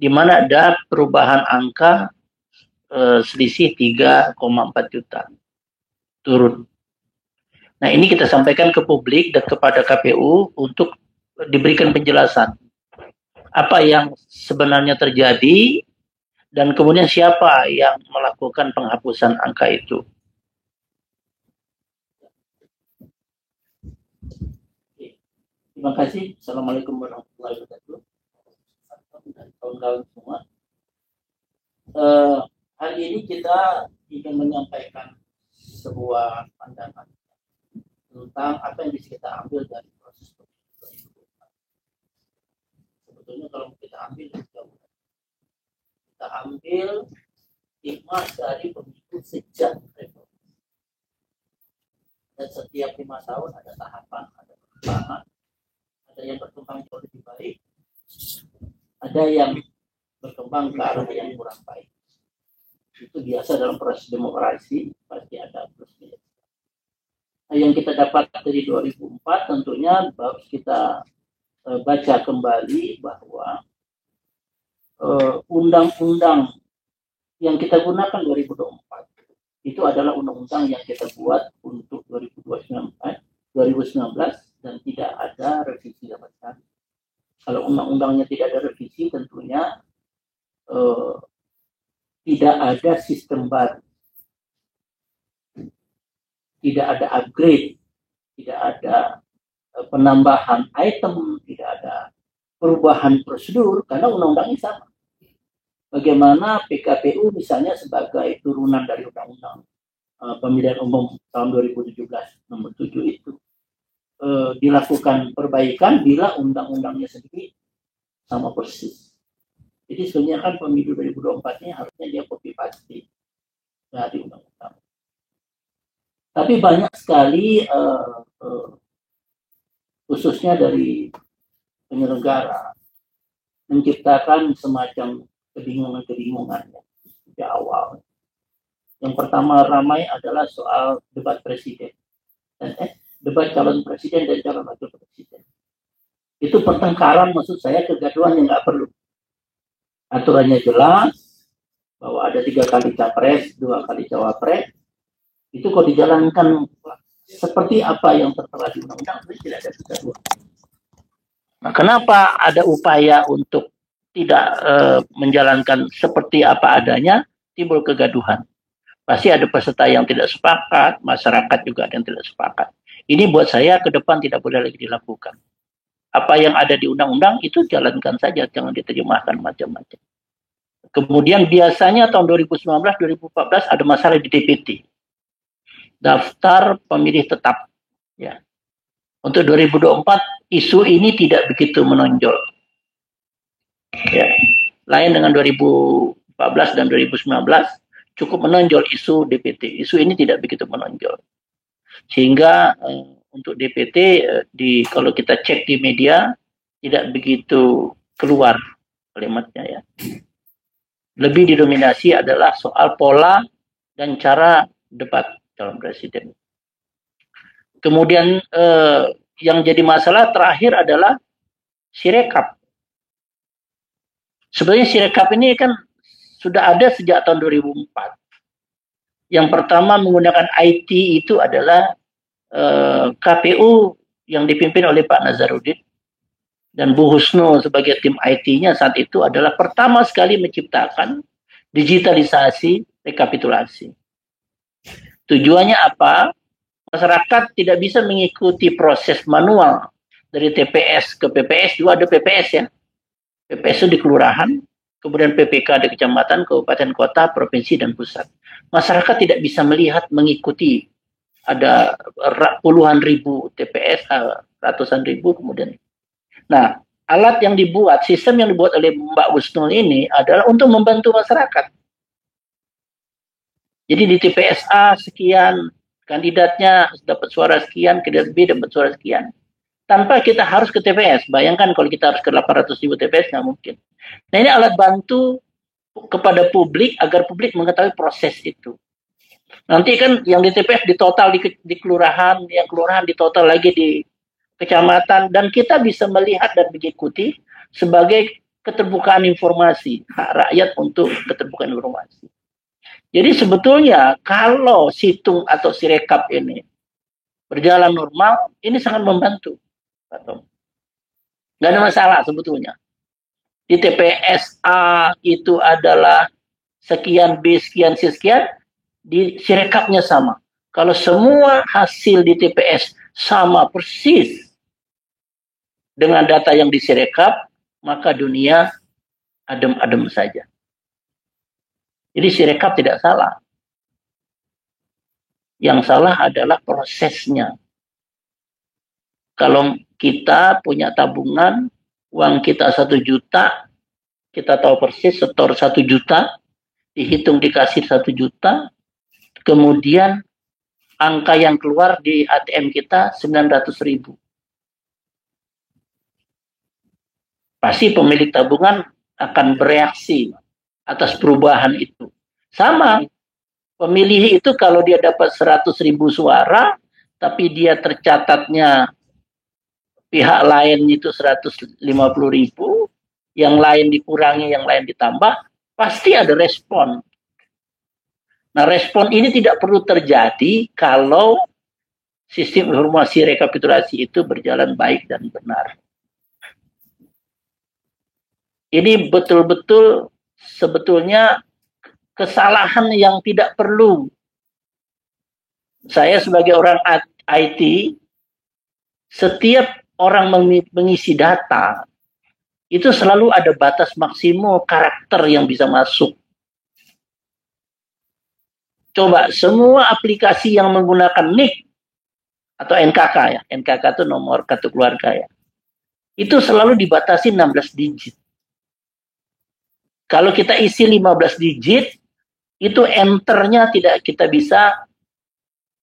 di mana ada perubahan angka selisih 3,4 juta turun. Nah, ini kita sampaikan ke publik dan kepada KPU untuk diberikan penjelasan apa yang sebenarnya terjadi dan kemudian siapa yang melakukan penghapusan angka itu. Terima kasih. Assalamualaikum warahmatullahi wabarakatuh. Kawan-kawan semua. Hari ini kita ingin menyampaikan sebuah pandangan tentang apa yang bisa kita ambil dari proses pemilu. Sebetulnya kalau kita ambil hikmah dari pemilu sejak reformasi. Dan setiap 5 tahun ada tahapan, ada perkembangan, ada yang berkembang jauh lebih baik, ada yang berkembang ke arah yang kurang baik. Itu biasa dalam proses demokrasi, pasti ada plus minus. Nah, yang kita dapat dari 2004 tentunya harus kita baca kembali bahwa undang-undang yang kita gunakan 2024 itu adalah undang-undang yang kita buat untuk 2019 dan tidak ada revisi sama sekali. Kalau undang-undangnya tidak ada revisi, tentunya tidak ada sistem baru, tidak ada upgrade, tidak ada penambahan item, tidak ada perubahan prosedur, karena undang-undangnya sama. Bagaimana PKPU misalnya sebagai turunan dari Undang-Undang Pemilihan Umum tahun 2017 nomor 7 itu dilakukan perbaikan bila undang-undangnya sendiri sama persis. Jadi sebenarnya kan pemilu 2024 ini harusnya dia copy paste dari undang-undang. Tapi banyak sekali khususnya dari penyelenggara menciptakan semacam kebingungan-kebingungan di awal. Yang pertama ramai adalah soal debat presiden dan debat calon presiden dan calon wakil presiden. Itu pertengkaran, maksud saya kegaduhan yang nggak perlu. Aturannya jelas bahwa ada 3 kali capres, 2 kali cawapres. Itu kalau dijalankan seperti apa yang tertera di undang-undang, tidak ada kegaduhan. Nah, kenapa ada upaya untuk tidak menjalankan seperti apa adanya, timbul kegaduhan. Pasti ada peserta yang tidak sepakat, masyarakat juga ada yang tidak sepakat. Ini buat saya ke depan tidak boleh lagi dilakukan. Apa yang ada di undang-undang itu jalankan saja, jangan diterjemahkan macam-macam. Kemudian biasanya tahun 2019-2014 ada masalah di DPT. Daftar pemilih tetap. Ya. Untuk 2024 isu ini tidak begitu menonjol. Ya. Lain dengan 2014 dan 2019 cukup menonjol isu DPT. Isu ini tidak begitu menonjol. Sehingga untuk DPT kalau kita cek di media tidak begitu keluar kalimatnya ya. Lebih didominasi adalah soal pola dan cara debat calon presiden. Kemudian yang jadi masalah terakhir adalah Sirekap. Sebenarnya Sirekap ini kan sudah ada sejak tahun 2004. Yang pertama menggunakan IT itu adalah KPU yang dipimpin oleh Pak Nazarudin dan Bu Husnu sebagai tim IT-nya saat itu adalah pertama sekali menciptakan digitalisasi rekapitulasi. Tujuannya apa? Masyarakat tidak bisa mengikuti proses manual dari TPS ke PPS, juga ada PPS ya. PPS itu di kelurahan, kemudian PPK di kecamatan, kabupaten, kota, provinsi, dan pusat. Masyarakat tidak bisa melihat, mengikuti. Ada puluhan ribu TPS, ratusan ribu kemudian. Nah, alat yang dibuat, sistem yang dibuat oleh Mbak Husnul ini adalah untuk membantu masyarakat. Jadi di TPS A sekian, kandidatnya dapat suara sekian, kandidat B dapat suara sekian. Tanpa kita harus ke TPS. Bayangkan kalau kita harus ke 800.000 TPS, nggak mungkin. Nah, ini alat bantu kepada publik agar publik mengetahui proses itu. Nanti kan yang di TPS ditotal di kelurahan, yang kelurahan ditotal lagi di kecamatan, dan kita bisa melihat dan mengikuti sebagai keterbukaan informasi, hak rakyat untuk keterbukaan informasi. Jadi sebetulnya kalau situng atau sirekap ini berjalan normal, ini sangat membantu. Nggak ada masalah sebetulnya. Di TPS A itu adalah sekian B, sekian C, sekian, di sirekapnya sama. Kalau semua hasil di TPS sama persis dengan data yang disirekap, maka dunia adem-adem saja. Jadi sirekap tidak salah. Yang salah adalah prosesnya. Kalau kita punya tabungan, uang kita 1 juta, kita tahu persis setor 1 juta, dihitung dikasih 1 juta, kemudian angka yang keluar di ATM kita 900.000. Pasti pemilik tabungan akan bereaksi atas perubahan itu. Sama, pemilih itu kalau dia dapat 100.000 suara, tapi dia tercatatnya pihak lain itu 150.000, yang lain dikurangi, yang lain ditambah, pasti ada respon. Nah, respon ini tidak perlu terjadi kalau sistem informasi rekapitulasi itu berjalan baik dan benar. Ini betul-betul sebetulnya kesalahan yang tidak perlu. Saya sebagai orang IT, setiap orang mengisi data, itu selalu ada batas maksimum karakter yang bisa masuk. Coba semua aplikasi yang menggunakan NIK atau NKK ya, NKK itu nomor kartu keluarga ya, itu selalu dibatasi 16 digit. Kalau kita isi 15 digit, itu enternya tidak kita bisa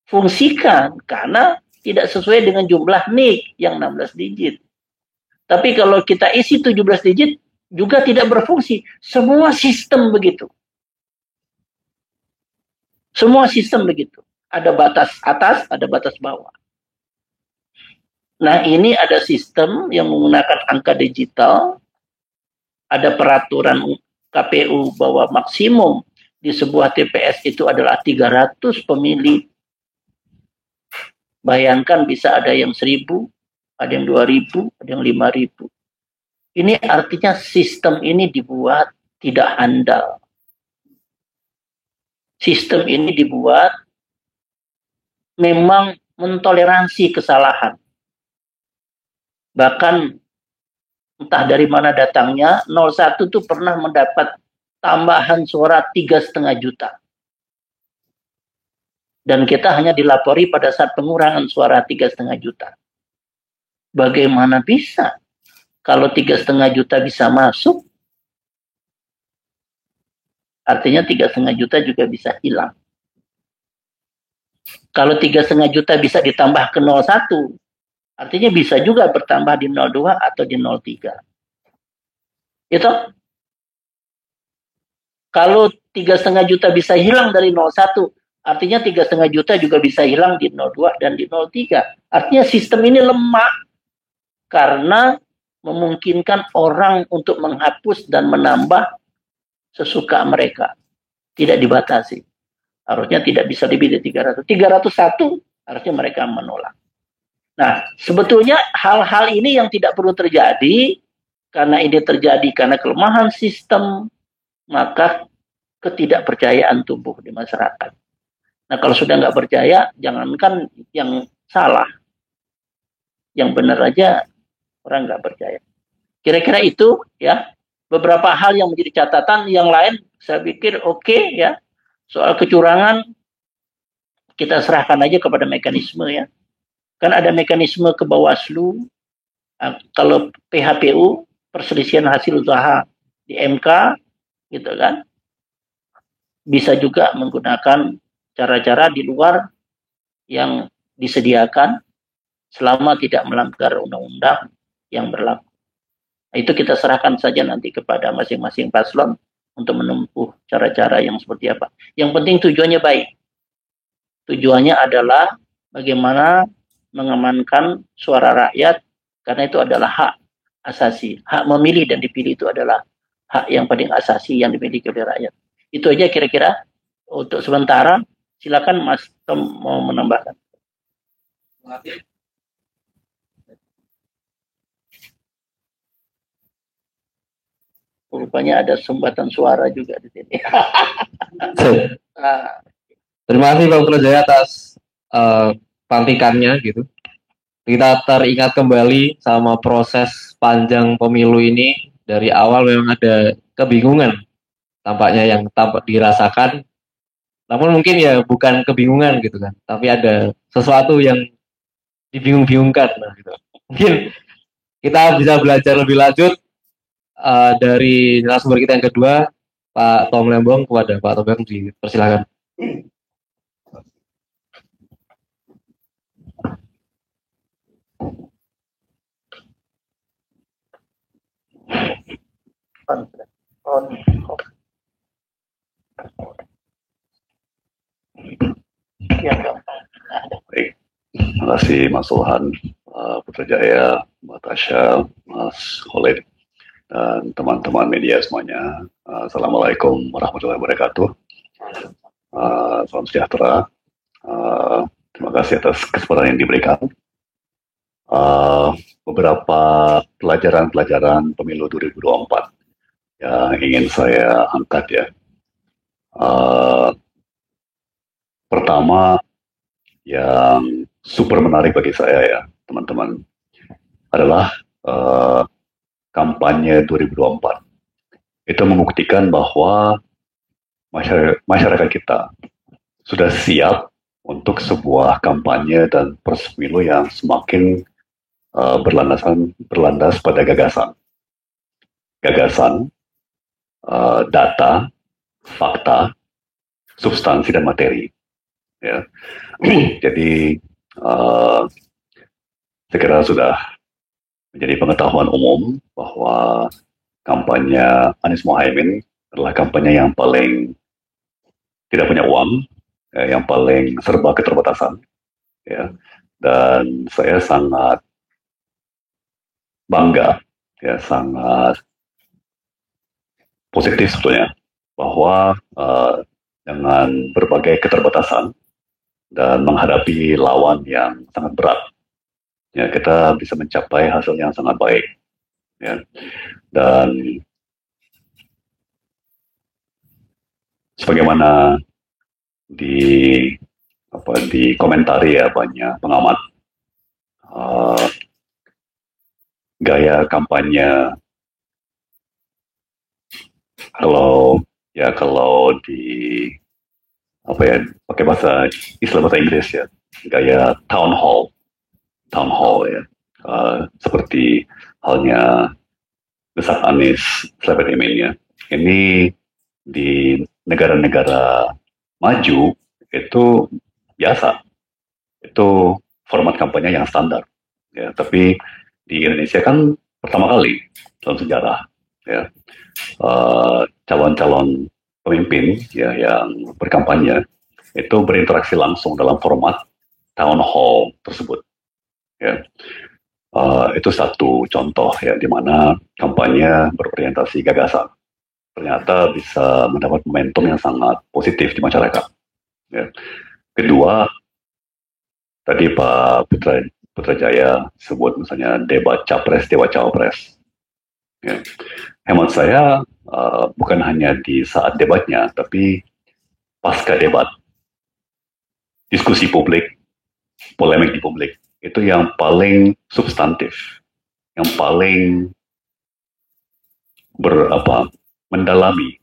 fungsikan karena tidak sesuai dengan jumlah NIK yang 16 digit. Tapi kalau kita isi 17 digit, juga tidak berfungsi. Semua sistem begitu. Semua sistem begitu. Ada batas atas, ada batas bawah. Nah, ini ada sistem yang menggunakan angka digital, ada peraturan KPU bahwa maksimum di sebuah TPS itu adalah 300 pemilih. Bayangkan bisa ada yang 1.000, ada yang 2.000, ada yang 5.000. Ini artinya sistem ini dibuat tidak handal. Sistem ini dibuat memang mentoleransi kesalahan. Bahkan entah dari mana datangnya, 01 itu pernah mendapat tambahan suara 3,5 juta. Dan kita hanya dilapori pada saat pengurangan suara 3,5 juta. Bagaimana bisa? Kalau 3,5 juta bisa masuk, artinya 3,5 juta juga bisa hilang. Kalau 3,5 juta bisa ditambah ke 01, artinya bisa juga bertambah di 02 atau di 03. Itu. Kalau 3,5 juta bisa hilang dari 01, artinya 3,5 juta juga bisa hilang di 02 dan di 03. Artinya sistem ini lemah karena memungkinkan orang untuk menghapus dan menambah sesuka mereka. Tidak dibatasi. Harusnya tidak bisa lebih dari 300. 301 harusnya mereka menolak. Nah, sebetulnya hal-hal ini yang tidak perlu terjadi, karena ini terjadi karena kelemahan sistem, maka ketidakpercayaan tumbuh di masyarakat. Nah, kalau sudah nggak percaya, jangankan yang salah, yang benar aja orang nggak percaya. Kira-kira itu ya, beberapa hal yang menjadi catatan. Yang lain saya pikir oke ya. Soal kecurangan kita serahkan aja kepada mekanisme ya. Kan ada mekanisme ke Bawaslu, kalau PHPU, perselisihan hasil usaha di MK, gitu kan. Bisa juga menggunakan cara-cara di luar yang disediakan selama tidak melanggar undang-undang yang berlaku. Nah, itu kita serahkan saja nanti kepada masing-masing paslon untuk menempuh cara-cara yang seperti apa. Yang penting tujuannya baik. Tujuannya adalah bagaimana mengamankan suara rakyat, karena itu adalah hak asasi. Hak memilih dan dipilih itu adalah hak yang paling asasi yang dimiliki oleh rakyat. Itu aja kira-kira untuk sementara. Silakan Mas Tom mau menambahkan. Rupanya ada sumbatan suara juga di sini. Terima kasih Pak Putrajaya atas pelantikannya gitu. Kita teringat kembali sama proses panjang pemilu ini. Dari awal memang ada kebingungan tampaknya yang tampak dirasakan. Namun mungkin ya bukan kebingungan gitu kan, tapi ada sesuatu yang dibingung-bingungkan. Nah, gitu. Mungkin kita bisa belajar lebih lanjut dari narasumber kita yang kedua, Pak Tom Lembong, kepada Pak Tom, dipersilakan. Baik, terima kasih Mas Sulhan, Putrajaya, Mbak Tasya, Mas Khalid, dan teman-teman media semuanya. Assalamualaikum warahmatullahi wabarakatuh. Salam sejahtera. Terima kasih atas kesempatan yang diberikan. Beberapa pelajaran-pelajaran pemilu 2024 yang ingin saya angkat ya. Pertama, yang super menarik bagi saya ya, teman-teman, adalah kampanye 2024. Itu membuktikan bahwa masyarakat kita sudah siap untuk sebuah kampanye dan proses pemilu yang semakin berlandas pada gagasan, data, fakta, substansi dan materi. Ya, jadi saya kira sudah menjadi pengetahuan umum bahwa kampanye Anies Mohaimin adalah kampanye yang paling tidak punya uang, ya, yang paling serba keterbatasan, ya. Dan saya sangat bangga, ya, sangat positif sebetulnya bahwa dengan berbagai keterbatasan dan menghadapi lawan yang sangat berat, ya, kita bisa mencapai hasil yang sangat baik, ya. Dan sebagaimana dikomentari ya banyak pengamat, gaya kampanye kalau di pakai bahasa Inggris ya, gaya town hall ya, seperti halnya desak Anies Slepet Emin ya. Ini di negara-negara maju itu biasa, itu format kampanye yang standar ya. Tapi di Indonesia kan pertama kali dalam sejarah ya, calon-calon pemimpin ya yang berkampanye itu berinteraksi langsung dalam format town hall tersebut ya. Itu satu contoh ya di mana kampanye berorientasi gagasan ternyata bisa mendapat momentum yang sangat positif di masyarakat ya. Kedua, tadi Pak Putrajaya sebut misalnya debat capres, debat cawapres ya. Hemat saya bukan hanya di saat debatnya, tapi pasca debat, diskusi publik, polemik di publik, itu yang paling substantif, yang paling mendalami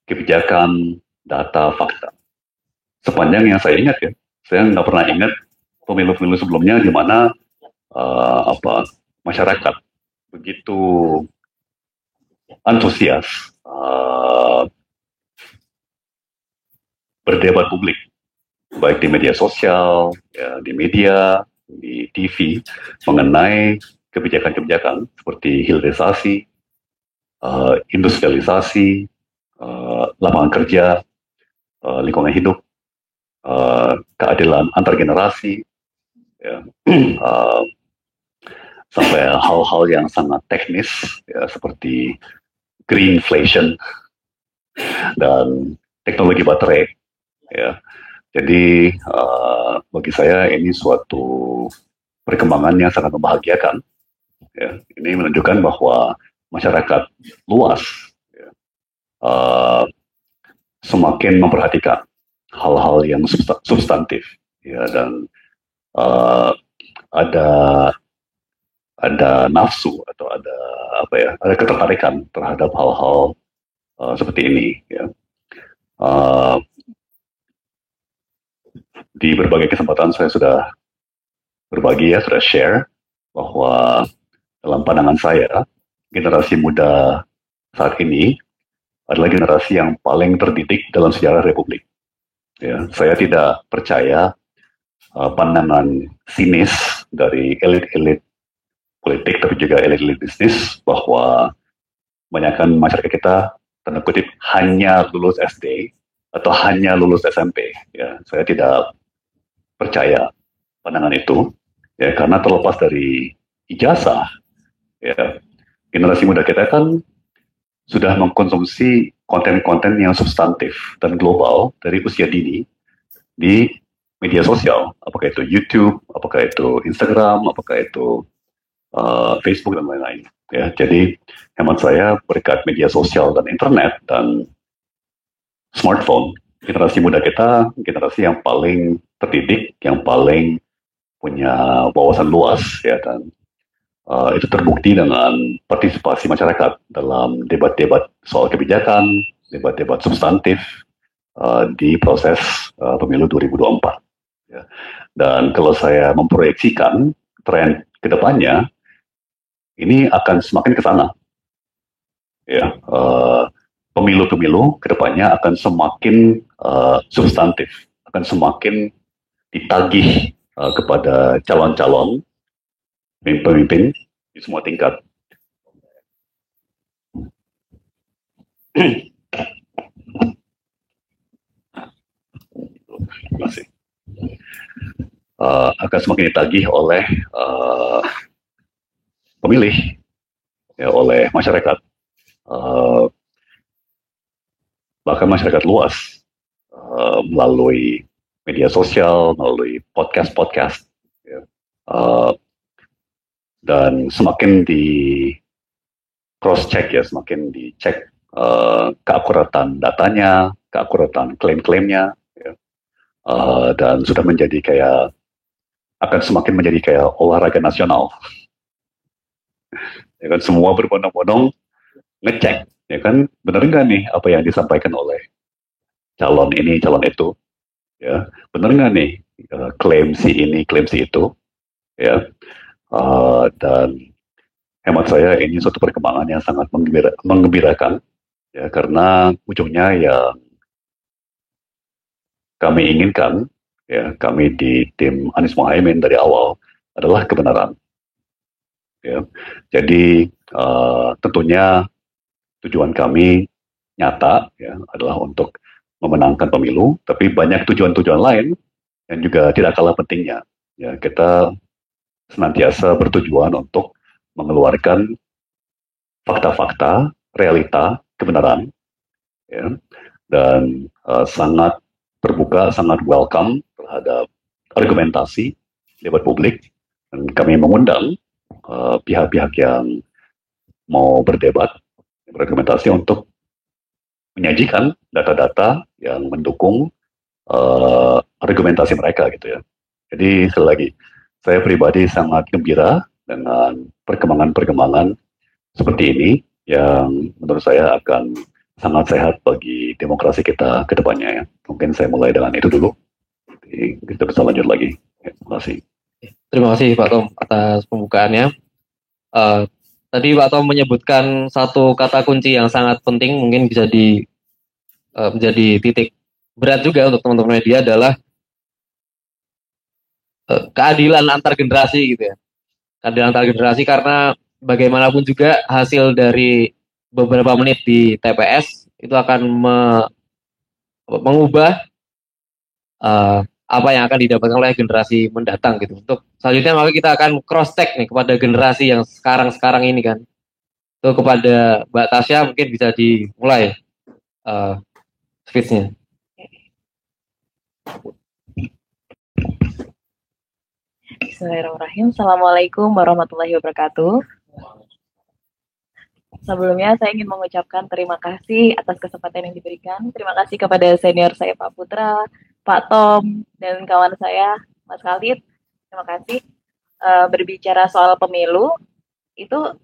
kebijakan, data, fakta. Sepanjang yang saya ingat ya, saya nggak pernah ingat pemilu-pemilu sebelumnya di mana masyarakat begitu antusias berdebat publik, baik di media sosial, ya, di media, di TV, mengenai kebijakan-kebijakan seperti hilirisasi, industrialisasi, lapangan kerja, lingkungan hidup, keadilan antar generasi, ya, sampai hal-hal yang sangat teknis ya seperti greenflation dan teknologi baterai ya. Jadi bagi saya ini suatu perkembangan yang sangat membahagiakan ya. Ini menunjukkan bahwa masyarakat luas ya, semakin memperhatikan hal-hal yang substantif ya, dan ada nafsu atau ada ketertarikan terhadap hal-hal seperti ini ya. Di berbagai kesempatan saya sudah berbagi ya, sudah share bahwa dalam pandangan saya generasi muda saat ini adalah generasi yang paling terdidik dalam sejarah Republik. Ya, saya tidak percaya pandangan sinis dari elit-elit politik tapi juga elit-elit bisnis bahwa kebanyakan masyarakat kita tanda kutip hanya lulus SD atau hanya lulus SMP. Ya, saya tidak percaya pandangan itu ya, karena terlepas dari ijazah ya, generasi muda kita kan sudah mengkonsumsi konten-konten yang substantif dan global dari usia dini di media sosial, apakah itu YouTube, apakah itu Instagram, apakah itu Facebook dan lain-lain ya. Jadi hemat saya berkat media sosial dan internet dan smartphone, generasi muda kita generasi yang paling terdidik, yang paling punya wawasan luas ya, dan itu terbukti dengan partisipasi masyarakat dalam debat-debat soal kebijakan, debat-debat substantif di proses pemilu 2024 ya. Dan kalau saya memproyeksikan tren kedepannya ini akan semakin ke sana ya. Pemilu-pemilu kedepannya akan semakin substantif, akan semakin ditagih kepada calon-calon pemimpin di semua tingkat. Terima kasih. Akan semakin ditagih oleh pemilih, ya, oleh masyarakat, bahkan masyarakat luas, melalui media sosial, melalui podcast-podcast, ya. Dan semakin di cross-check ya, semakin dicek keakuratan datanya, keakuratan klaim-klaimnya, ya. Dan sudah menjadi akan semakin menjadi kayak olahraga nasional. Ya kan, semua berbondong-bondong ngecek, ya kan, benar nggak nih apa yang disampaikan oleh calon ini, calon itu, ya, benar nggak nih klaim si ini, klaim si itu, ya. Dan hemat saya ini suatu perkembangan yang sangat menggembirakan, ya, karena ujungnya yang kami inginkan, ya, kami di tim Anies Mohaimin dari awal adalah kebenaran. Ya, jadi tentunya tujuan kami nyata ya adalah untuk memenangkan pemilu, tapi banyak tujuan-tujuan lain yang juga tidak kalah pentingnya. Ya, kita senantiasa bertujuan untuk mengeluarkan fakta-fakta, realita, kebenaran, ya, dan sangat terbuka, sangat welcome terhadap argumentasi debat publik, dan kami mengundang pihak-pihak yang mau berdebat, berargumentasi untuk menyajikan data-data yang mendukung argumentasi mereka gitu ya. Jadi sekali lagi, saya pribadi sangat gembira dengan perkembangan-perkembangan seperti ini yang menurut saya akan sangat sehat bagi demokrasi kita ke depannya ya. Mungkin saya mulai dengan itu dulu. Jadi kita bisa lanjut lagi. Ya, terima kasih. Terima kasih Pak Tom atas pembukaannya. Tadi Pak Tom menyebutkan satu kata kunci yang sangat penting, mungkin bisa menjadi titik berat juga untuk teman-teman media, adalah keadilan antar generasi gitu ya. Keadilan antar generasi, karena bagaimanapun juga hasil dari beberapa menit di TPS itu akan mengubah apa yang akan didapatkan oleh generasi mendatang gitu. Untuk selanjutnya maka kita akan cross check nih kepada generasi yang sekarang ini kan. Tuh kepada Mbak Tasya mungkin bisa dimulai speech-nya. Bismillahirrahmanirrahim. Assalamualaikum warahmatullahi wabarakatuh. Sebelumnya saya ingin mengucapkan terima kasih atas kesempatan yang diberikan. Terima kasih kepada senior saya Pak Putra, Pak Tom, dan kawan saya Mas Khalid. Terima kasih. Berbicara soal pemilu, itu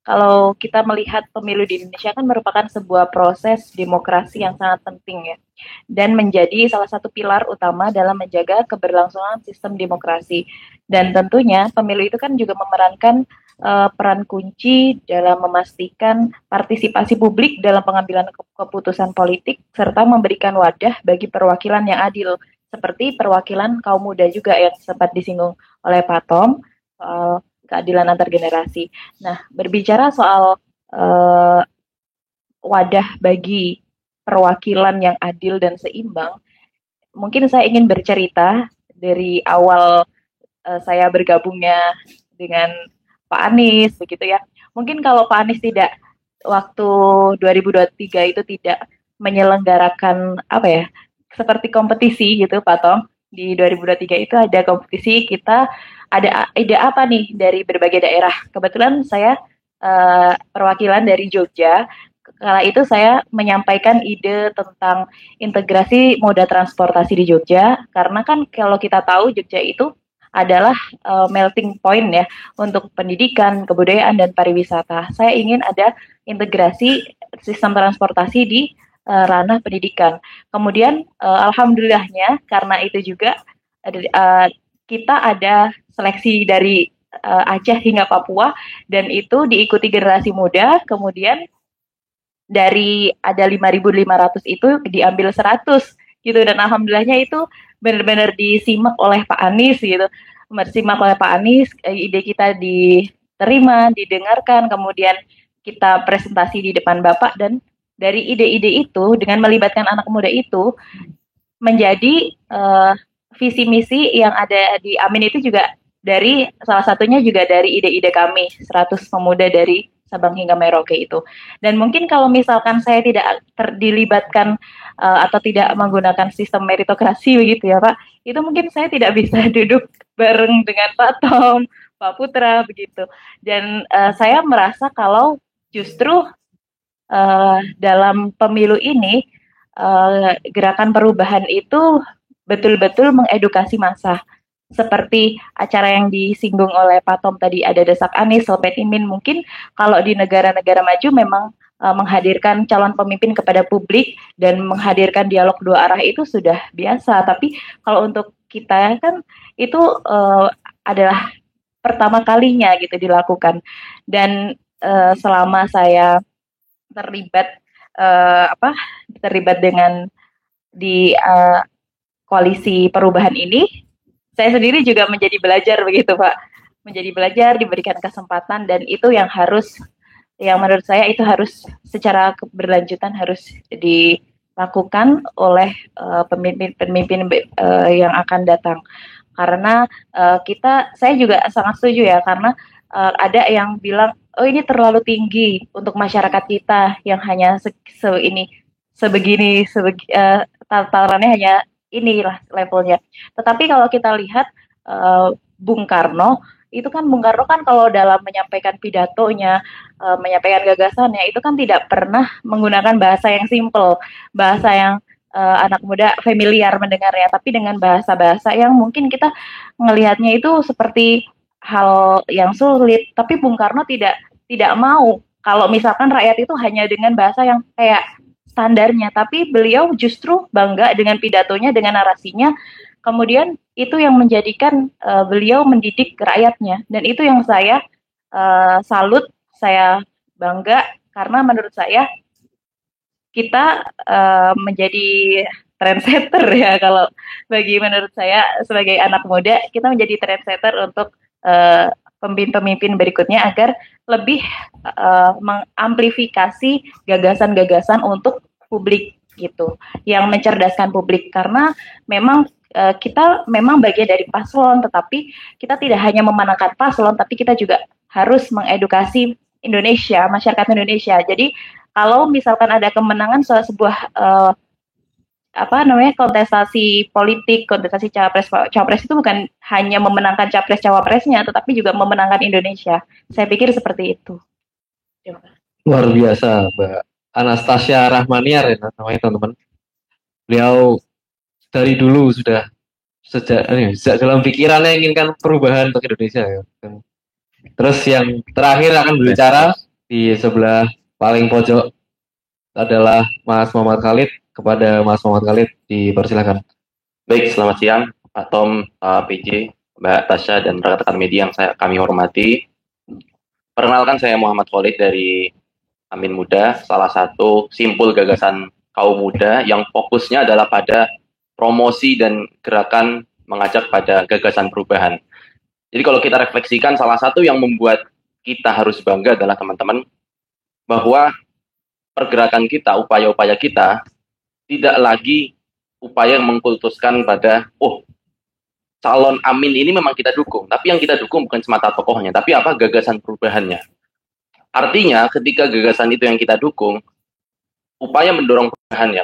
kalau kita melihat pemilu di Indonesia kan merupakan sebuah proses demokrasi yang sangat penting ya, dan menjadi salah satu pilar utama dalam menjaga keberlangsungan sistem demokrasi. Dan tentunya pemilu itu kan juga memerankan peran kunci dalam memastikan partisipasi publik dalam pengambilan keputusan politik serta memberikan wadah bagi perwakilan yang adil, seperti perwakilan kaum muda juga yang sempat disinggung oleh Pak Tom soal keadilan antar generasi. Nah, berbicara soal wadah bagi perwakilan yang adil dan seimbang, mungkin saya ingin bercerita dari awal saya bergabungnya dengan Pak Anies, begitu ya. Mungkin kalau Pak Anies tidak, waktu 2023 itu tidak menyelenggarakan apa ya, seperti kompetisi gitu Pak Tom, di 2023 itu ada kompetisi, kita ada ide apa nih dari berbagai daerah. Kebetulan saya perwakilan dari Jogja. Kala itu saya menyampaikan ide tentang integrasi moda transportasi di Jogja, karena kan kalau kita tahu Jogja itu adalah melting point ya untuk pendidikan, kebudayaan, dan pariwisata. Saya ingin ada integrasi sistem transportasi di ranah pendidikan. Kemudian alhamdulillahnya karena itu juga kita ada seleksi dari Aceh hingga Papua, dan itu diikuti generasi muda. Kemudian dari ada 5.500 itu diambil 100 gitu, dan alhamdulillahnya itu benar-benar disimak oleh Pak Anies gitu. Disimak oleh Pak Anies, ide kita diterima, didengarkan, kemudian kita presentasi di depan Bapak, dan dari ide-ide itu dengan melibatkan anak muda itu menjadi visi misi yang ada di Amin itu juga dari salah satunya juga dari ide-ide kami 100 pemuda dari Sabang hingga Merauke itu. Dan mungkin kalau misalkan saya tidak dilibatkan atau tidak menggunakan sistem meritokrasi begitu ya Pak, itu mungkin saya tidak bisa duduk bareng dengan Pak Tom, Pak Putra begitu. Dan saya merasa kalau justru dalam pemilu ini gerakan perubahan itu betul-betul mengedukasi massa. Seperti acara yang disinggung oleh Pak Tom tadi, ada Desak Anies, Sobat Imin. Mungkin kalau di negara-negara maju memang menghadirkan calon pemimpin kepada publik dan menghadirkan dialog dua arah itu sudah biasa. Tapi kalau untuk kita kan itu adalah pertama kalinya gitu dilakukan. Dan selama saya terlibat dengan di koalisi perubahan ini, saya sendiri juga menjadi belajar begitu Pak, menjadi belajar, diberikan kesempatan, dan itu yang menurut saya itu harus secara keberlanjutan harus dilakukan oleh pemimpin yang akan datang. Karena saya juga sangat setuju ya, karena ada yang bilang, oh ini terlalu tinggi untuk masyarakat kita yang hanya sebegini, tatarannya hanya inilah levelnya. Tetapi kalau kita lihat Bung Karno kan kalau dalam menyampaikan pidatonya, menyampaikan gagasannya itu kan tidak pernah menggunakan bahasa yang simple, bahasa yang anak muda familiar mendengarnya, tapi dengan bahasa-bahasa yang mungkin kita melihatnya itu seperti hal yang sulit. Tapi Bung Karno tidak mau kalau misalkan rakyat itu hanya dengan bahasa yang kayak standarnya, tapi beliau justru bangga dengan pidatonya, dengan narasinya. Kemudian itu yang menjadikan beliau mendidik rakyatnya, dan itu yang saya salut, saya bangga, karena menurut saya kita menjadi trendsetter ya, kalau menurut saya sebagai anak muda kita menjadi trendsetter untuk pemimpin berikutnya agar lebih mengamplifikasi gagasan-gagasan untuk publik gitu, yang mencerdaskan publik. Karena memang kita memang bagian dari paslon, tetapi kita tidak hanya memenangkan paslon, tapi kita juga harus mengedukasi Indonesia, masyarakat Indonesia. Jadi kalau misalkan ada kemenangan sebuah kontestasi politik, kontestasi capres itu bukan hanya memenangkan capres cawapresnya, tetapi juga memenangkan Indonesia. Saya pikir seperti itu. Luar biasa, Mbak Anastasia Rahmaniar ya namanya teman-teman. Beliau dari dulu sudah sejak dalam pikirannya inginkan perubahan untuk Indonesia ya. Terus yang terakhir akan berbicara di sebelah paling pojok adalah Mas Muhammad Khalid. Kepada Mas Muhammad Khalid dipersilakan. Baik, selamat siang Pak Tom, PJ, Mbak Tasya dan rekan-rekan media yang kami hormati. Perkenalkan, saya Muhammad Khalid dari Amin Muda, salah satu simpul gagasan kaum muda yang fokusnya adalah pada promosi dan gerakan mengajak pada gagasan perubahan. Jadi kalau kita refleksikan, salah satu yang membuat kita harus bangga adalah teman-teman bahwa pergerakan kita, upaya-upaya kita tidak lagi upaya yang mengkultuskan pada calon Amin ini memang kita dukung, tapi yang kita dukung bukan semata tokohnya, tapi apa gagasan perubahannya. Artinya ketika gagasan itu yang kita dukung, upaya mendorong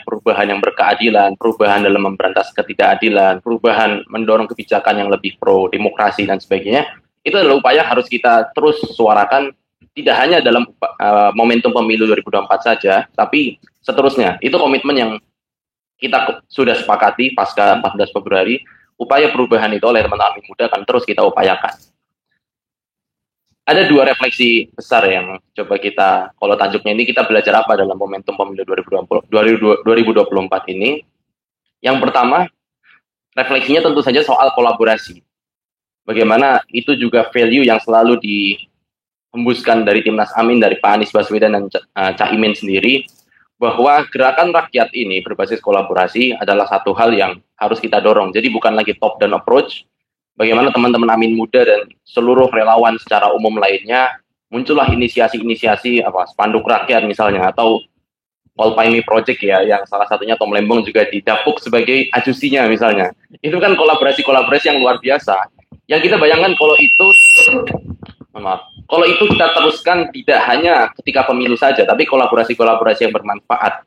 perubahan yang berkeadilan, perubahan dalam memberantas ketidakadilan, perubahan mendorong kebijakan yang lebih pro demokrasi dan sebagainya, itu adalah upaya yang harus kita terus suarakan, tidak hanya dalam momentum pemilu 2024 saja, tapi seterusnya. Itu komitmen yang kita sudah sepakati pasca 14 Februari, upaya perubahan itu oleh teman-teman Amin Muda akan terus kita upayakan. Ada dua refleksi besar yang coba kita, kalau tajuknya ini kita belajar apa dalam momentum pemilu 2024 ini. Yang pertama, refleksinya tentu saja soal kolaborasi. Bagaimana itu juga value yang selalu dihembuskan dari Timnas Amin, dari Pak Anies Baswedan dan Cak Imin sendiri, bahwa gerakan rakyat ini berbasis kolaborasi adalah satu hal yang harus kita dorong. Jadi bukan lagi top down approach. Bagaimana teman-teman Amin Muda dan seluruh relawan secara umum lainnya muncullah inisiasi-inisiasi spanduk rakyat misalnya, atau All By Me Project ya, yang salah satunya Tom Lembong juga didapuk sebagai ajusinya misalnya. Itu kan kolaborasi-kolaborasi yang luar biasa. Yang kita bayangkan kalau itu kita teruskan tidak hanya ketika pemilu saja, tapi kolaborasi-kolaborasi yang bermanfaat.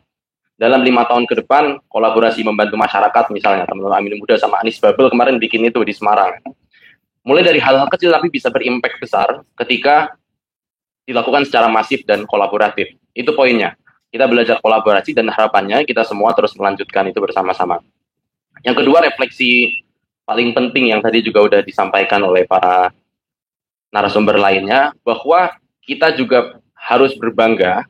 Dalam 5 tahun ke depan, kolaborasi membantu masyarakat, misalnya teman-teman Amin Muda sama Anies Babel kemarin bikin itu di Semarang. Mulai dari hal-hal kecil tapi bisa berimpact besar ketika dilakukan secara masif dan kolaboratif. Itu poinnya. Kita belajar kolaborasi dan harapannya kita semua terus melanjutkan itu bersama-sama. Yang kedua, refleksi paling penting yang tadi juga udah disampaikan oleh para narasumber lainnya, bahwa kita juga harus berbangga.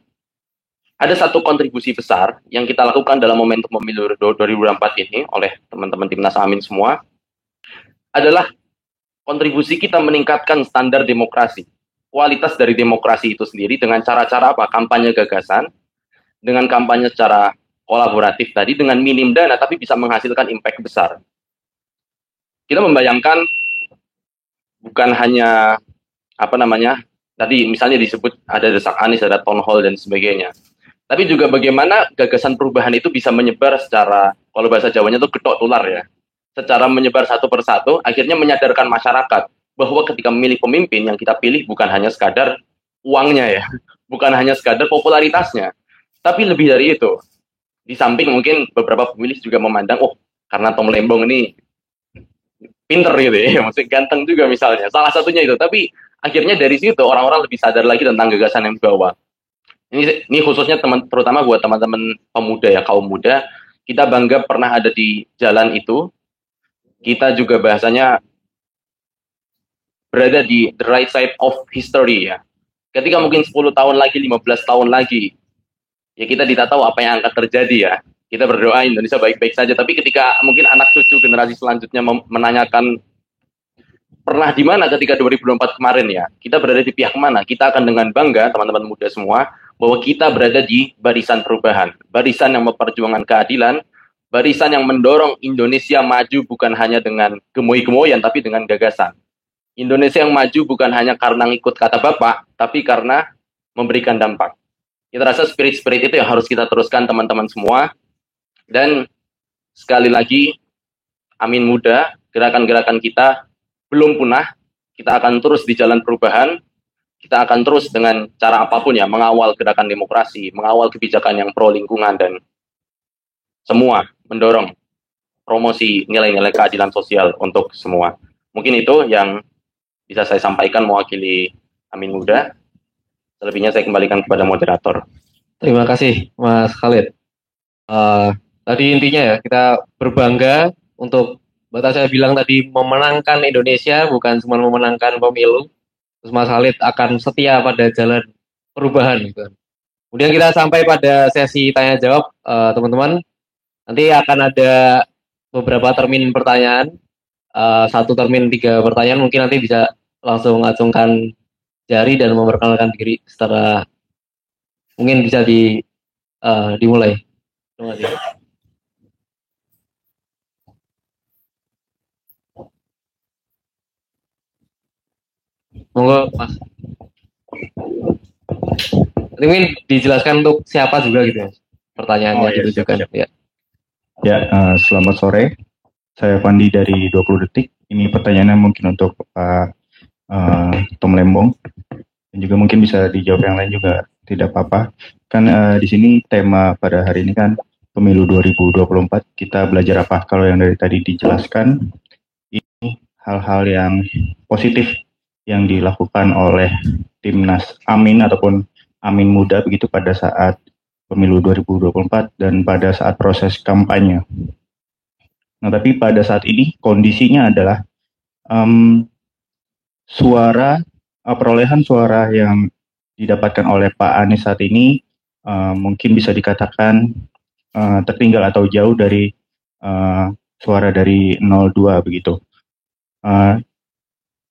Ada satu kontribusi besar yang kita lakukan dalam momentum pemilu 2024 ini oleh teman-teman Timnas Amin semua, adalah kontribusi kita meningkatkan standar demokrasi. Kualitas dari demokrasi itu sendiri dengan cara-cara apa? Kampanye gagasan, dengan kampanye secara kolaboratif tadi, dengan minim dana tapi bisa menghasilkan impact besar. Kita membayangkan bukan hanya tadi misalnya disebut ada desak Anies, ada town hall dan sebagainya. Tapi juga bagaimana gagasan perubahan itu bisa menyebar secara, kalau bahasa Jawanya itu getok tular ya, secara menyebar satu persatu, akhirnya menyadarkan masyarakat bahwa ketika memilih pemimpin yang kita pilih bukan hanya sekadar uangnya ya, bukan hanya sekadar popularitasnya, tapi lebih dari itu. Di samping mungkin beberapa pemilih juga memandang, karena Tom Lembong ini pinter gitu ya, maksudnya ganteng juga misalnya, salah satunya itu. Tapi akhirnya dari situ orang-orang lebih sadar lagi tentang gagasan yang dibawa. Ini khususnya terutama buat teman-teman pemuda ya, kaum muda. Kita bangga pernah ada di jalan itu. Kita juga bahasanya berada di the right side of history ya. Ketika mungkin 10 tahun lagi, 15 tahun lagi, ya kita tidak tahu apa yang akan terjadi ya. Kita berdoa Indonesia baik-baik saja. Tapi ketika mungkin anak cucu generasi selanjutnya menanyakan pernah di mana ketika 2024 kemarin ya, kita berada di pihak mana, kita akan dengan bangga teman-teman muda semua bahwa kita berada di barisan perubahan, barisan yang memperjuangkan keadilan, barisan yang mendorong Indonesia maju bukan hanya dengan gemoy-gemoyan tapi dengan gagasan. Indonesia yang maju bukan hanya karena ngikut kata Bapak, tapi karena memberikan dampak. Kita rasa spirit-spirit itu yang harus kita teruskan teman-teman semua. Dan sekali lagi, Amin Muda, gerakan-gerakan kita belum punah. Kita akan terus di jalan perubahan. Kita akan terus dengan cara apapun ya mengawal gerakan demokrasi, mengawal kebijakan yang pro lingkungan, dan semua mendorong promosi nilai-nilai keadilan sosial untuk semua. Mungkin itu yang bisa saya sampaikan mewakili Amin Muda. Selebihnya saya kembalikan kepada moderator. Terima kasih Mas Khalid. Tadi intinya ya kita berbangga untuk saya bilang tadi memenangkan Indonesia, bukan cuma memenangkan pemilu. Terus Mas Khalid akan setia pada jalan perubahan gitu. Kemudian kita sampai pada sesi tanya jawab, teman-teman. Nanti akan ada beberapa termin pertanyaan, satu termin 3 pertanyaan. Mungkin nanti bisa langsung acungkan jari dan memperkenalkan diri secara mungkin bisa dimulai. Terima kasih. Monggo Mas. Ini mungkin dijelaskan untuk siapa juga gitu ya. Pertanyaannya ditujukan ya. Ya, selamat sore. Saya Fandi dari 20 Detik. Ini pertanyaannya mungkin untuk Pak Tom Lembong. Dan juga mungkin bisa dijawab yang lain juga, tidak apa-apa. Kan di sini tema pada hari ini kan pemilu 2024. Kita belajar apa? Kalau yang dari tadi dijelaskan, ini hal-hal yang positif yang dilakukan oleh Timnas Amin ataupun Amin Muda begitu pada saat pemilu 2024 dan pada saat proses kampanye. Nah, tapi pada saat ini kondisinya adalah perolehan suara yang didapatkan oleh Pak Anies saat ini mungkin bisa dikatakan tertinggal atau jauh dari suara dari 02 begitu.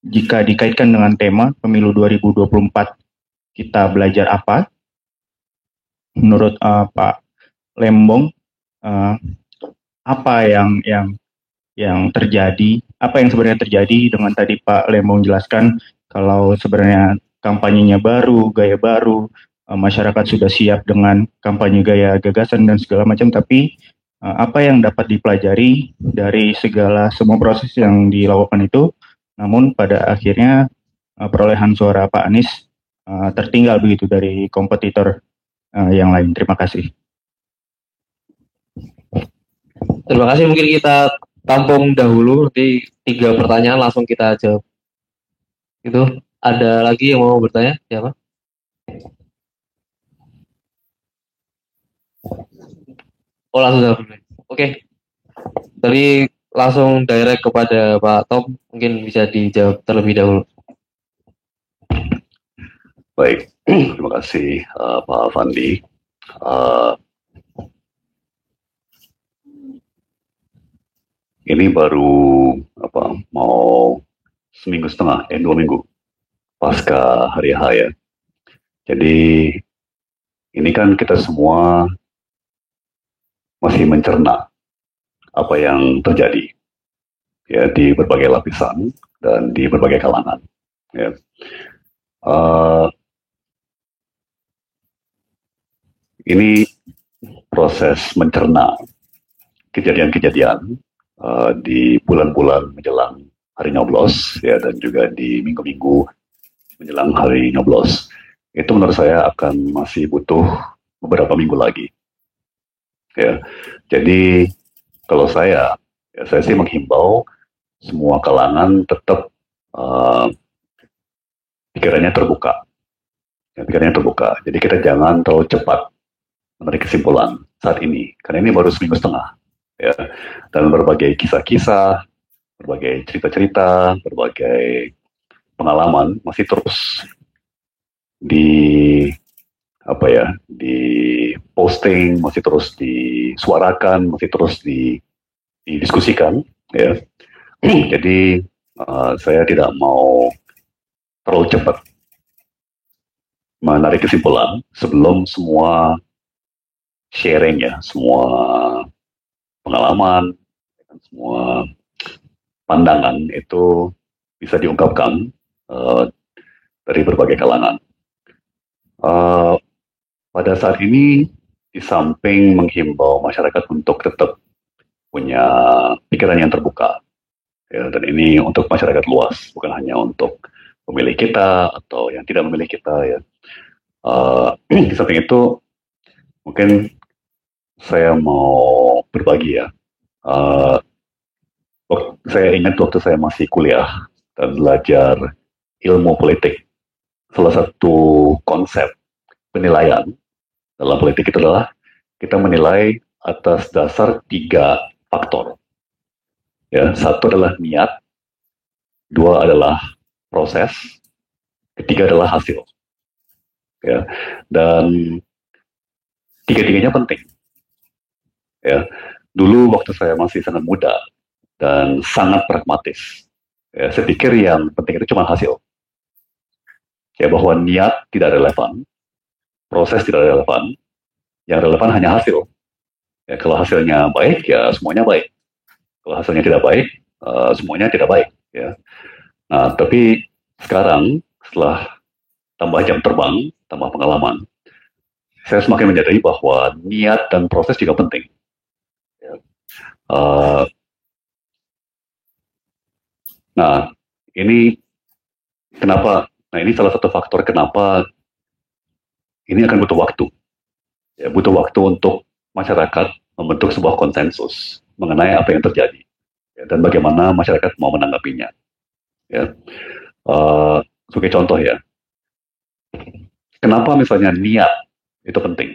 Jika dikaitkan dengan tema pemilu 2024, kita belajar apa? Menurut Pak Lembong, apa yang terjadi? Apa yang sebenarnya terjadi dengan tadi Pak Lembong jelaskan kalau sebenarnya kampanyenya baru, gaya baru, masyarakat sudah siap dengan kampanye gaya gagasan dan segala macam. Tapi apa yang dapat dipelajari dari semua proses yang dilakukan itu? Namun pada akhirnya perolehan suara Pak Anies tertinggal begitu dari kompetitor yang lain. Terima kasih. Terima kasih. Mungkin kita tampung dahulu di 3 pertanyaan langsung kita jawab. Itu ada lagi yang mau bertanya? Siapa? Oh, langsung jawab. Oke. Tadi langsung direct kepada Pak Tom, mungkin bisa dijawab terlebih dahulu. Baik, terima kasih Pak Fandi. Ini baru mau 1,5 minggu, 2 minggu pasca hari H ya. Jadi ini kan kita semua masih mencerna apa yang terjadi ya di berbagai lapisan dan di berbagai kalangan. Ya. Ini proses mencerna kejadian-kejadian di bulan-bulan menjelang hari nyoblos ya, dan juga di minggu-minggu menjelang hari nyoblos. Itu menurut saya akan masih butuh beberapa minggu lagi. Ya, jadi kalau saya sih menghimbau semua kalangan tetap pikirannya terbuka. Ya, pikirannya terbuka. Jadi kita jangan terlalu cepat menarik kesimpulan saat ini, karena ini baru 1,5 minggu. Ya, dan berbagai kisah-kisah, berbagai cerita-cerita, berbagai pengalaman masih terus di posting, masih terus disuarakan, masih terus didiskusikan. Ya, jadi saya tidak mau terlalu cepat menarik kesimpulan sebelum semua sharing ya, semua pengalaman, semua pandangan itu bisa diungkapkan dari berbagai kalangan. Pada saat ini, di samping menghimbau masyarakat untuk tetap punya pikiran yang terbuka. Ya, dan ini untuk masyarakat luas, bukan hanya untuk pemilih kita atau yang tidak memilih kita ya. Di samping itu, mungkin saya mau berbagi ya. Saya ingat waktu saya masih kuliah dan belajar ilmu politik, salah satu konsep penilaian dalam politik itu adalah kita menilai atas dasar 3 faktor. Ya, 1 adalah niat, 2 adalah proses, 3 adalah hasil. Ya, dan 3-tiganya penting. Ya, dulu waktu saya masih sangat muda dan sangat pragmatis, ya, saya pikir yang penting itu cuma hasil. Ya, bahwa niat tidak relevan, proses tidak relevan, yang relevan hanya hasil. Ya, kalau hasilnya baik, ya semuanya baik. Kalau hasilnya tidak baik, semuanya tidak baik. Ya. Nah, tapi sekarang setelah tambah jam terbang, tambah pengalaman, saya semakin menyadari bahwa niat dan proses juga penting. Ya. Nah, ini kenapa? Nah, ini salah satu faktor kenapa ini akan butuh waktu. Ya, butuh waktu untuk masyarakat membentuk sebuah konsensus mengenai apa yang terjadi, ya, dan bagaimana masyarakat mau menanggapinya. Ya. Sebagai contoh ya, kenapa misalnya niat itu penting,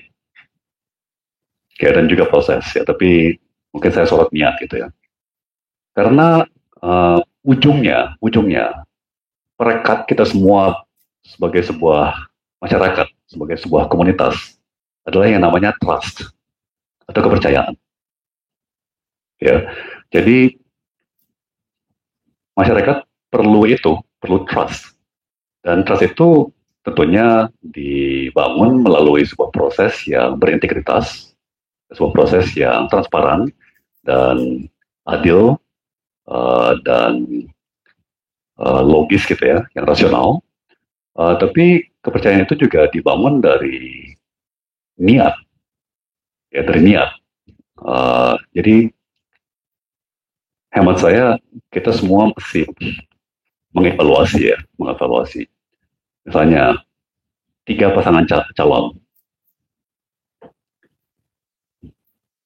ya, dan juga proses ya, tapi mungkin saya sorot niat gitu ya, karena ujungnya perekat kita semua sebagai sebuah masyarakat, sebagai sebuah komunitas adalah yang namanya trust atau kepercayaan. Ya, jadi masyarakat perlu trust, dan trust itu tentunya dibangun melalui sebuah proses yang berintegritas, sebuah proses yang transparan dan adil dan logis gitu ya, yang rasional. Tapi kepercayaan itu juga dibangun dari niat, ya, dari niat. Jadi hemat saya kita semua mesti mengevaluasi. Misalnya 3 pasangan calon,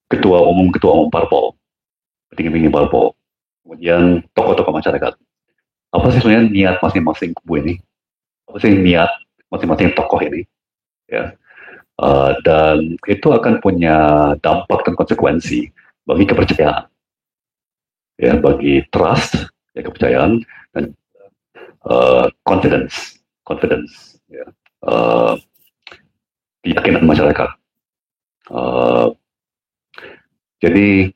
ketua umum parpol, petinggi parpol, kemudian tokoh-tokoh masyarakat. Apa sih sebenarnya niat masing-masing kubu ini? Apa sih niat masing-masing tokoh ini? Ya, dan itu akan punya dampak dan konsekuensi bagi kepercayaan, ya, bagi trust, ya, kepercayaan, dan confidence, ya, keyakinan masyarakat. Jadi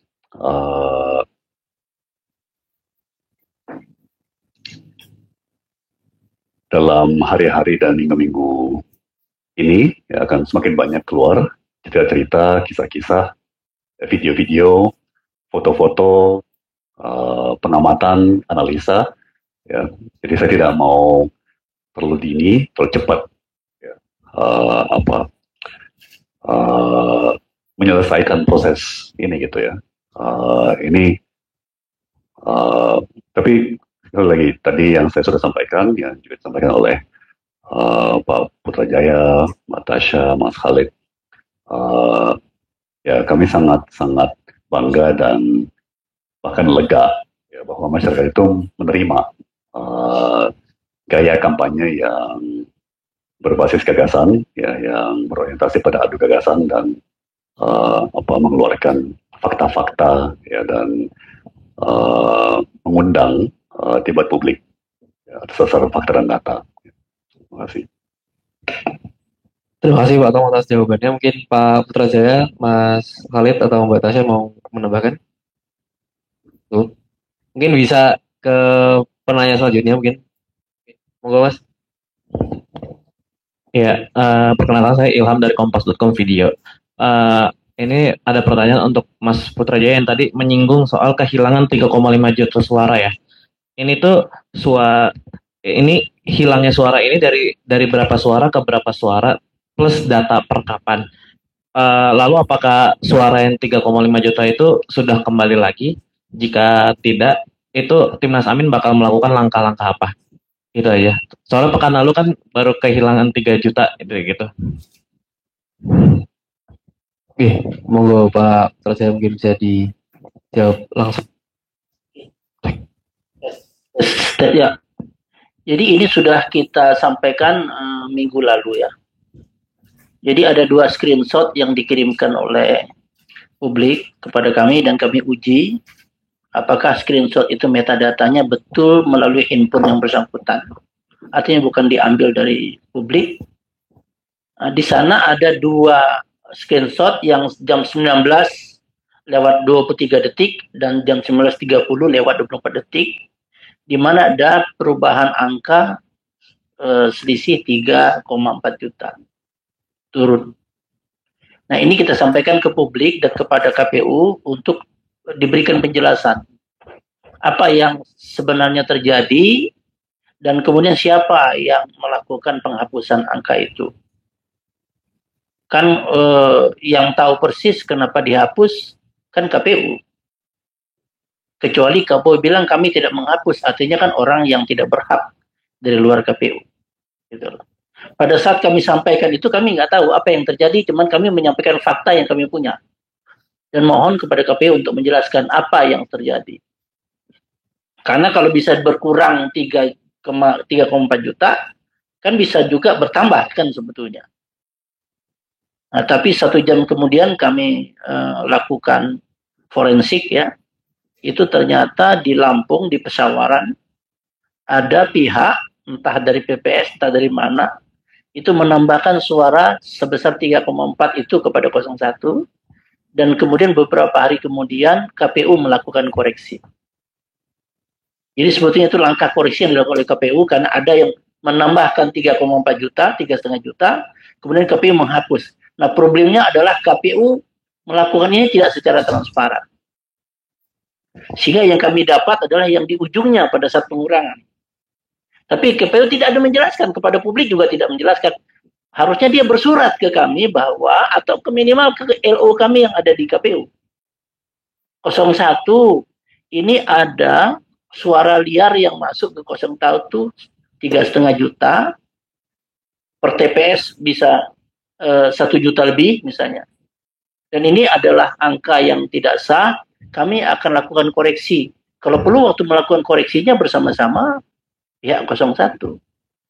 dalam hari-hari dan minggu-minggu ini ya, akan semakin banyak keluar cerita-cerita, kisah-kisah, video-video, foto-foto, pengamatan, analisa. Ya. Jadi saya tidak mau terlalu dini, terlalu cepat, ya, menyelesaikan proses ini gitu ya. Tapi sekali lagi tadi yang saya sudah sampaikan, yang juga disampaikan oleh Pak Putrajaya, Mbak Tasha, Mas Khalid, ya kami sangat bangga dan bahkan lega ya, bahwa masyarakat itu menerima gaya kampanye yang berbasis gagasan, ya, yang berorientasi pada adu gagasan dan mengeluarkan fakta-fakta, ya, dan mengundang debat publik, ya, atas dasar fakta dan data. Terima kasih. Terima kasih Pak Tom atas jawabannya. Mungkin Pak Putrajaya, Mas Khalid atau Mbak Tasya mau menambahkan? Tuh. Mungkin bisa ke penanya selanjutnya mungkin. Monggo Mas. Ya, perkenalkan saya Ilham dari Kompas.com Video. Ini ada pertanyaan untuk Mas Putrajaya yang tadi menyinggung soal kehilangan 3,5 juta suara ya. Ini tuh ini hilangnya suara ini dari berapa suara ke berapa suara plus data per kapan. lalu apakah suara yang 3,5 juta itu sudah kembali lagi? Jika tidak, itu Timnas Amin bakal melakukan langkah-langkah apa? Gitu aja. Soalnya pekan lalu kan baru kehilangan 3 juta gitu. Monggo Pak Terjaya mungkin bisa dijawab langsung. Ya. Jadi ini sudah kita sampaikan minggu lalu ya. Jadi ada 2 screenshot yang dikirimkan oleh publik kepada kami dan kami uji apakah screenshot itu metadatanya betul melalui handphone yang bersangkutan. Artinya bukan diambil dari publik. Di sana ada 2 screenshot yang jam 19 lewat 23 detik dan jam 19.30 lewat 24 detik, di mana ada perubahan angka selisih 3,4 juta turun. Nah, ini kita sampaikan ke publik dan kepada KPU untuk diberikan penjelasan apa yang sebenarnya terjadi dan kemudian siapa yang melakukan penghapusan angka itu. Kan yang tahu persis kenapa dihapus kan KPU. Kecuali KPU bilang kami tidak menghapus, artinya kan orang yang tidak berhak dari luar KPU. Gitu loh. Pada saat kami sampaikan itu kami nggak tahu apa yang terjadi, cuman kami menyampaikan fakta yang kami punya. Dan mohon kepada KPU untuk menjelaskan apa yang terjadi. Karena kalau bisa berkurang 3,4 juta, kan bisa juga bertambah kan sebetulnya. Nah, tapi 1 jam kemudian kami lakukan forensik ya. Itu ternyata di Lampung, di Pesawaran, ada pihak, entah dari PPS, entah dari mana, itu menambahkan suara sebesar 3,4 itu kepada 01, dan kemudian beberapa hari kemudian KPU melakukan koreksi. Jadi sebetulnya itu langkah koreksi yang dilakukan oleh KPU karena ada yang menambahkan 3,4 juta, 3,5 juta, kemudian KPU menghapus. Nah, problemnya adalah KPU melakukan ini tidak secara transparan. Sehingga yang kami dapat adalah yang di ujungnya pada saat pengurangan. Tapi KPU tidak ada menjelaskan, kepada publik juga tidak menjelaskan. Harusnya dia bersurat ke kami bahwa, atau ke minimal ke LO kami yang ada di KPU. 01, ini ada suara liar yang masuk ke 01 3,5 juta, per TPS bisa 1 juta lebih misalnya. Dan ini adalah angka yang tidak sah, kami akan lakukan koreksi. Kalau perlu waktu melakukan koreksinya bersama-sama pihak 01.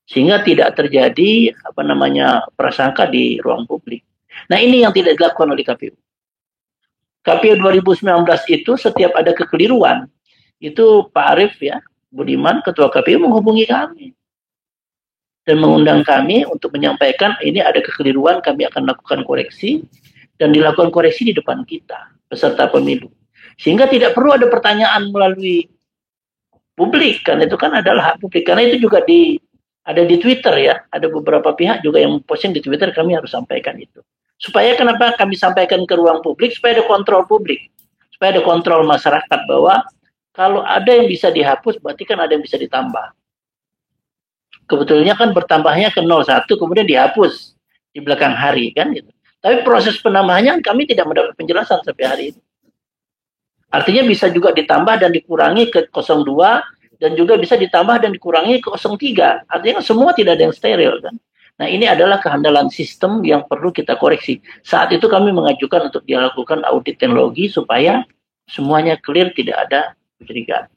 Sehingga tidak terjadi prasangka di ruang publik. Nah, ini yang tidak dilakukan oleh KPU. KPU 2019 itu setiap ada kekeliruan, itu Pak Arief ya, Budiman, Ketua KPU menghubungi kami. Dan mengundang kami untuk menyampaikan ini ada kekeliruan, kami akan lakukan koreksi, dan dilakukan koreksi di depan kita, peserta pemilu. Sehingga tidak perlu ada pertanyaan melalui publik, karena itu kan adalah hak publik. Karena itu juga ada di Twitter ya, ada beberapa pihak juga yang posting di Twitter, kami harus sampaikan itu. Supaya kenapa kami sampaikan ke ruang publik, supaya ada kontrol publik, supaya ada kontrol masyarakat bahwa kalau ada yang bisa dihapus, berarti kan ada yang bisa ditambah. Kebetulannya kan bertambahnya ke 01, kemudian dihapus di belakang hari kan gitu. Tapi proses penambahannya kami tidak mendapat penjelasan sampai hari ini. Artinya bisa juga ditambah dan dikurangi ke 02 dan juga bisa ditambah dan dikurangi ke 03. Artinya semua tidak ada yang steril kan. Nah, ini adalah kehandalan sistem yang perlu kita koreksi. Saat itu kami mengajukan untuk dilakukan audit teknologi supaya semuanya clear, tidak ada kecurigaan.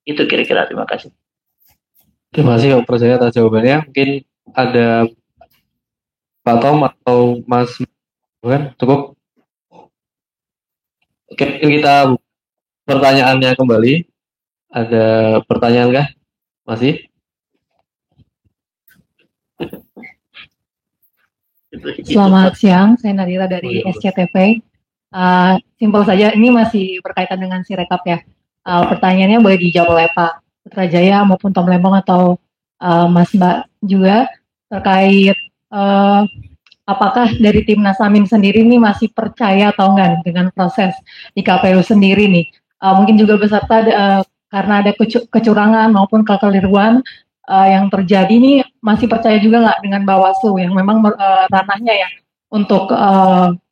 Itu kira-kira. Terima kasih. Terima kasih Pak Terjaya atas jawabannya. Mungkin ada Pak Tom atau Mas bukan cukup. Oke, kita pertanyaannya kembali. Ada pertanyaan kah? Masih? Selamat siang, saya Nadira dari SCTV. Simpel saja, ini masih berkaitan dengan Sirekap ya. Pertanyaannya boleh dijawab oleh Pak Putrajaya maupun Tom Lembong atau Mas Mbak juga terkait apakah dari Timnas Amin sendiri ini masih percaya atau enggak dengan proses di KPU sendiri nih. Mungkin juga beserta karena ada kecurangan maupun kekeliruan yang terjadi nih, masih percaya juga nggak dengan Bawaslu yang memang ranahnya ya untuk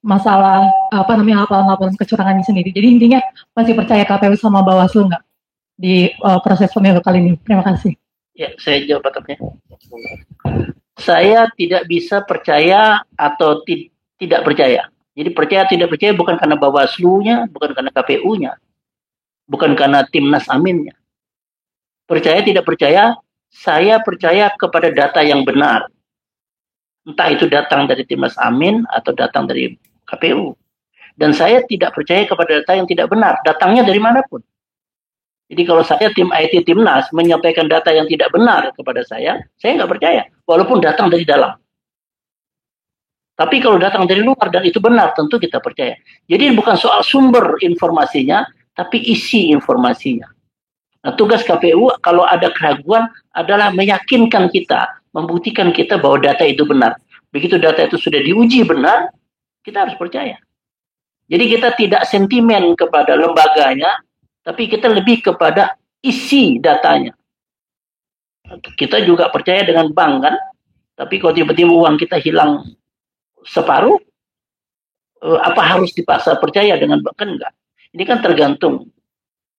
masalah laporan kecurangan ini sendiri. Jadi intinya masih percaya KPU sama Bawaslu nggak di proses pemilu kali ini? Terima kasih. Ya, saya jawab pertanyaannya. Saya tidak bisa percaya atau tidak percaya. Jadi percaya tidak percaya bukan karena Bawaslu-nya, bukan karena KPU-nya, bukan karena Timnas Aminnya. Percaya tidak percaya, saya percaya kepada data yang benar. Entah itu datang dari Timnas Amin atau datang dari KPU. Dan saya tidak percaya kepada data yang tidak benar, datangnya dari manapun. Jadi kalau saya tim IT Timnas menyampaikan data yang tidak benar kepada saya nggak percaya, walaupun datang dari dalam. Tapi kalau datang dari luar dan itu benar, tentu kita percaya. Jadi bukan soal sumber informasinya, tapi isi informasinya. Nah, tugas KPU kalau ada keraguan adalah meyakinkan kita, membuktikan kita bahwa data itu benar. Begitu data itu sudah diuji benar, kita harus percaya. Jadi kita tidak sentimen kepada lembaganya, tapi kita lebih kepada isi datanya. Kita juga percaya dengan bank kan, tapi kalau tiba-tiba uang kita hilang separuh, apa harus dipaksa percaya dengan bank? Kan enggak. Ini kan tergantung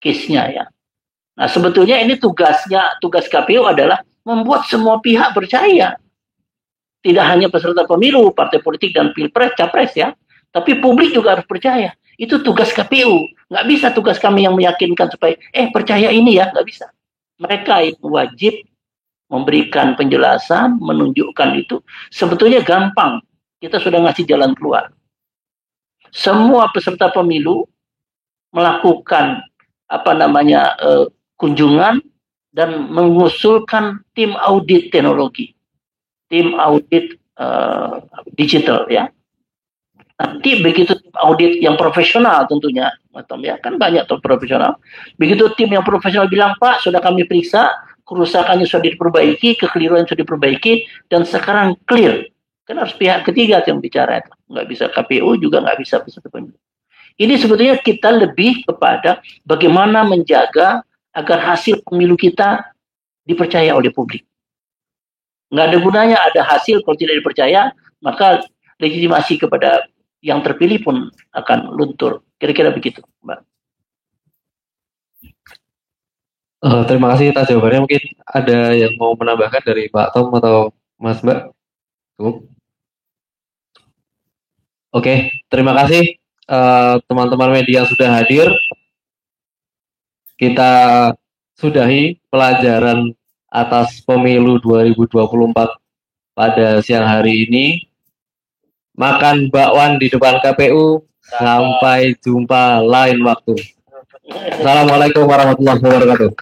case-nya ya. Nah sebetulnya ini tugas KPU adalah membuat semua pihak percaya. Tidak hanya peserta pemilu, partai politik dan pilpres, capres ya, tapi publik juga harus percaya. Itu tugas KPU. Nggak bisa tugas kami yang meyakinkan supaya, percaya ini ya, nggak bisa. Mereka itu wajib memberikan penjelasan, menunjukkan itu. Sebetulnya gampang. Kita sudah ngasih jalan keluar. Semua peserta pemilu melakukan kunjungan dan mengusulkan tim audit teknologi, tim audit digital ya. Nanti begitu audit yang profesional tentunya, ya kan banyak tuh profesional. Begitu tim yang profesional bilang, Pak, sudah kami periksa, kerusakannya sudah diperbaiki, kekeliruan sudah diperbaiki, dan sekarang clear. Kan harus pihak ketiga yang bicara itu. Nggak bisa KPU, juga nggak bisa peserta pemilu. Ini sebetulnya kita lebih kepada bagaimana menjaga agar hasil pemilu kita dipercaya oleh publik. Nggak ada gunanya ada hasil kalau tidak dipercaya, maka legitimasi kepada yang terpilih pun akan luntur. Kira-kira begitu, Mbak. Terima kasih atas jawabannya. Mungkin ada yang mau menambahkan dari Pak Tom atau Mas Mbak? Oke, terima kasih teman-teman media yang sudah hadir. Kita sudahi pelajaran atas pemilu 2024 pada siang hari ini. Makan bakwan di depan KPU. Sampai jumpa lain waktu. Assalamualaikum warahmatullahi wabarakatuh.